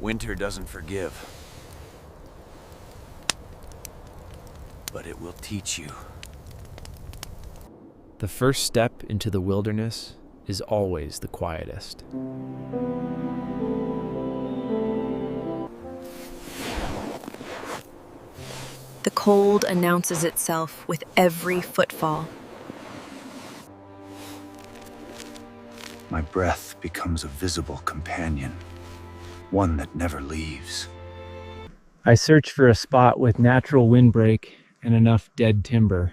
Winter doesn't forgive, but it will teach you. The first step into the wilderness is always the quietest. The cold announces itself with every footfall. My breath becomes a visible companion, one that never leaves. I search for a spot with natural windbreak and enough dead timber.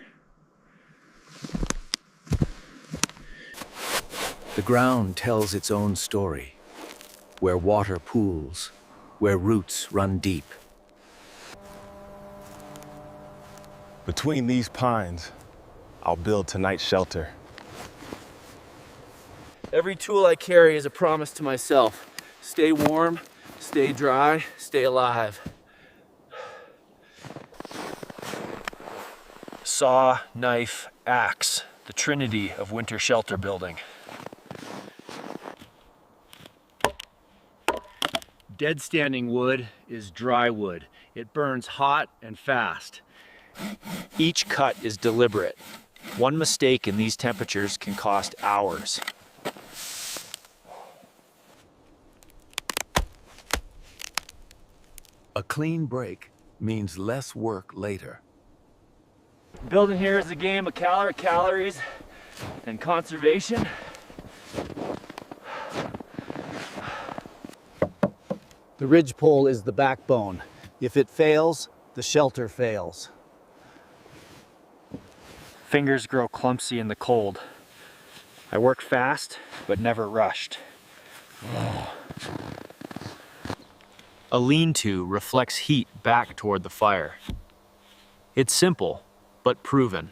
The ground tells its own story, where water pools, where roots run deep. Between these pines, I'll build tonight's shelter. Every tool I carry is a promise to myself. Stay warm, stay dry, stay alive. Saw, knife, axe, the trinity of winter shelter building. Dead standing wood is dry wood. It burns hot and fast. Each cut is deliberate. One mistake in these temperatures can cost hours. A clean break means less work later. Building here is a game of calories, and conservation. The ridgepole is the backbone. If it fails, the shelter fails. Fingers grow clumsy in the cold. I work fast, but never rushed. A lean-to reflects heat back toward the fire. It's simple, but proven.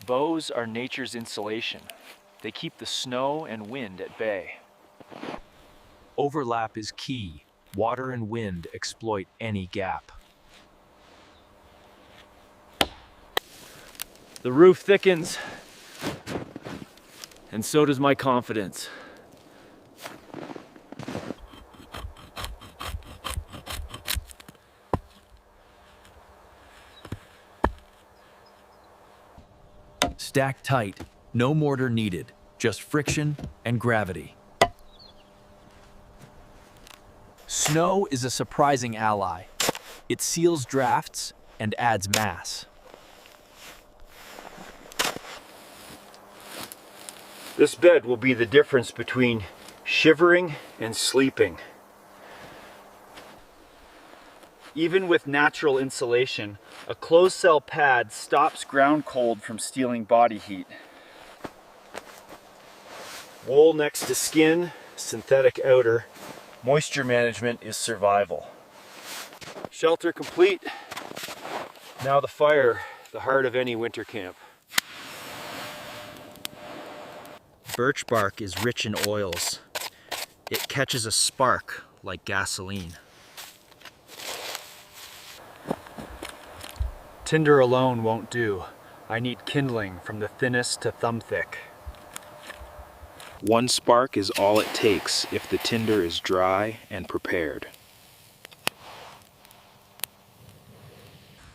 Boughs are nature's insulation. They keep the snow and wind at bay. Overlap is key. Water and wind exploit any gap. The roof thickens, and so does my confidence. Stacked tight, no mortar needed, just friction and gravity. Snow is a surprising ally. It seals drafts and adds mass. This bed will be the difference between shivering and sleeping. Even with natural insulation, a closed cell pad stops ground cold from stealing body heat. Wool next to skin, synthetic outer. Moisture management is survival. Shelter complete. Now the fire, the heart of any winter camp. Birch bark is rich in oils. It catches a spark like gasoline. Tinder alone won't do. I need kindling from the thinnest to thumb thick. One spark is all it takes if the tinder is dry and prepared.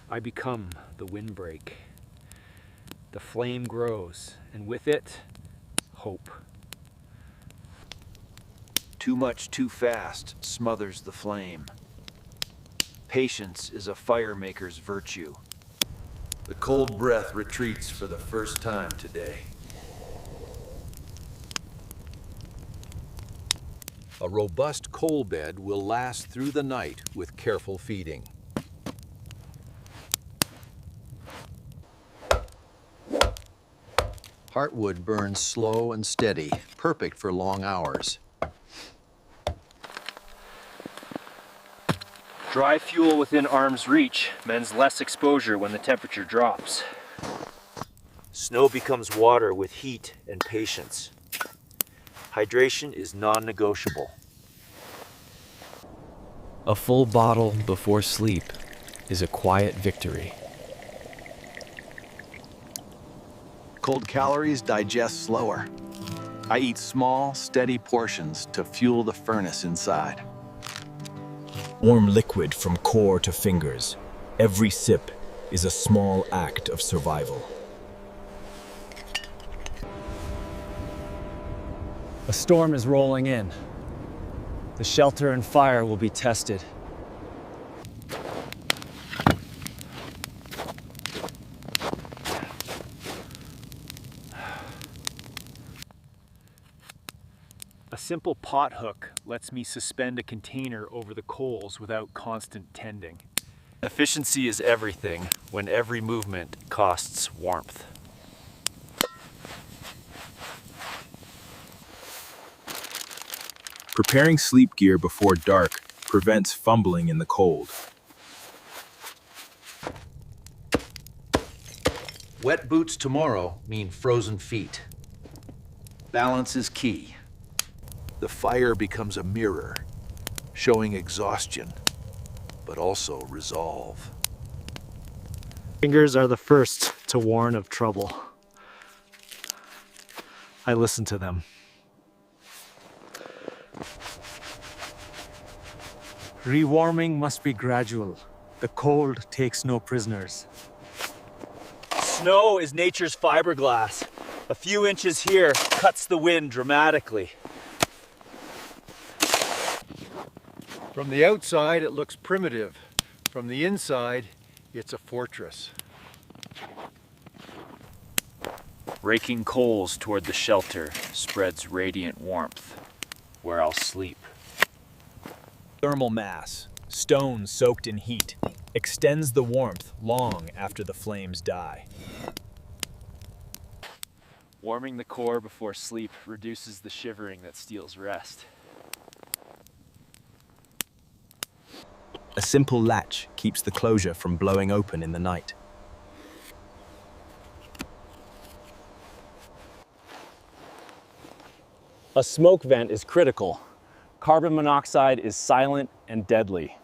I become the windbreak. The flame grows, and with it, hope. Too much too fast smothers the flame. Patience is a fire maker's virtue. The cold breath retreats for the first time today. A robust coal bed will last through the night with careful feeding. Heartwood burns slow and steady, perfect for long hours. Dry fuel within arm's reach means less exposure when the temperature drops. Snow becomes water with heat and patience. Hydration is non-negotiable. A full bottle before sleep is a quiet victory. Cold calories digest slower. I eat small, steady portions to fuel the furnace inside. Warm liquid from core to fingers. Every sip is a small act of survival. A storm is rolling in. The shelter and fire will be tested. A simple pot hook lets me suspend a container over the coals without constant tending. Efficiency is everything when every movement costs warmth. Preparing sleep gear before dark prevents fumbling in the cold. Wet boots tomorrow mean frozen feet. Balance is key. The fire becomes a mirror, showing exhaustion, but also resolve. Fingers are the first to warn of trouble. I listen to them. Rewarming must be gradual. The cold takes no prisoners. Snow is nature's fiberglass. A few inches here cuts the wind dramatically. From the outside, it looks primitive. From the inside, it's a fortress. Raking coals toward the shelter spreads radiant warmth, where I'll sleep. Thermal mass, stone soaked in heat, extends the warmth long after the flames die. Warming the core before sleep reduces the shivering that steals rest. A simple latch keeps the closure from blowing open in the night. A smoke vent is critical. Carbon monoxide is silent and deadly.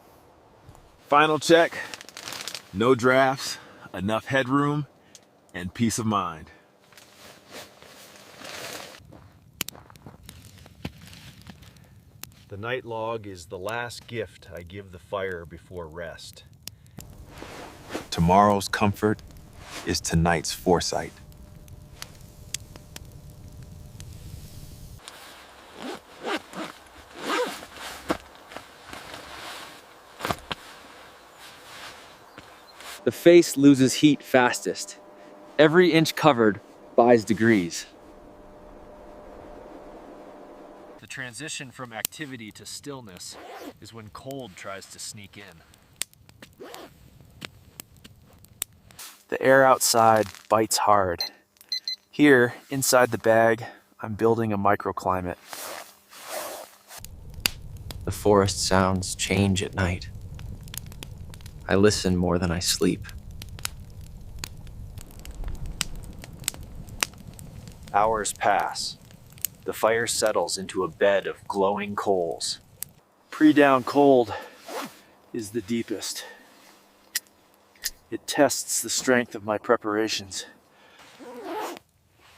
Final check. No drafts, enough headroom, and peace of mind. The night log is the last gift I give the fire before rest. Tomorrow's comfort is tonight's foresight. The face loses heat fastest. Every inch covered buys degrees. The transition from activity to stillness is when cold tries to sneak in. The air outside bites hard. Here, inside the bag, I'm building a microclimate. The forest sounds change at night. I listen more than I sleep. Hours pass. The fire settles into a bed of glowing coals. Pre-down cold is the deepest. It tests the strength of my preparations.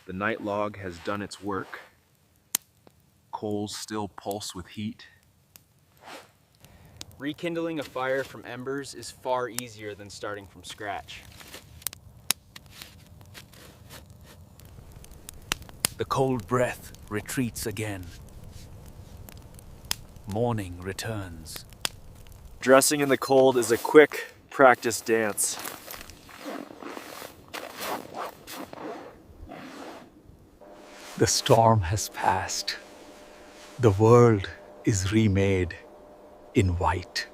The night log has done its work. Coals still pulse with heat. Rekindling a fire from embers is far easier than starting from scratch. The cold breath retreats again. Morning returns. Dressing in the cold is a quick practice dance. The storm has passed. The world is remade in white.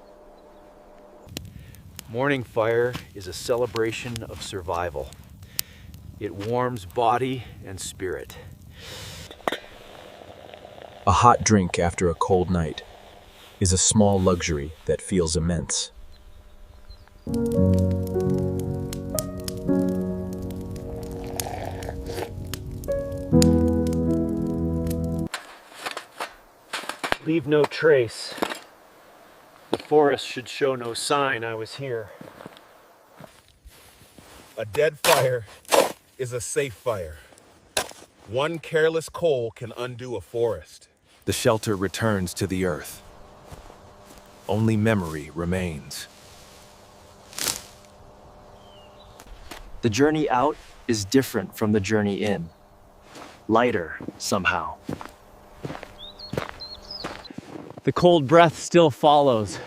Morning fire is a celebration of survival. It warms body and spirit. A hot drink after a cold night is a small luxury that feels immense. Leave no trace. The forest should show no sign I was here. A dead fire is a safe fire. One careless coal can undo a forest. The shelter returns to the earth. Only memory remains. The journey out is different from the journey in. Lighter, somehow. The cold breath still follows,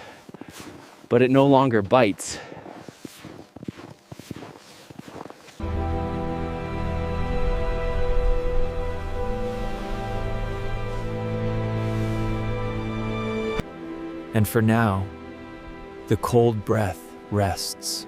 but it no longer bites. And for now, the cold breath rests.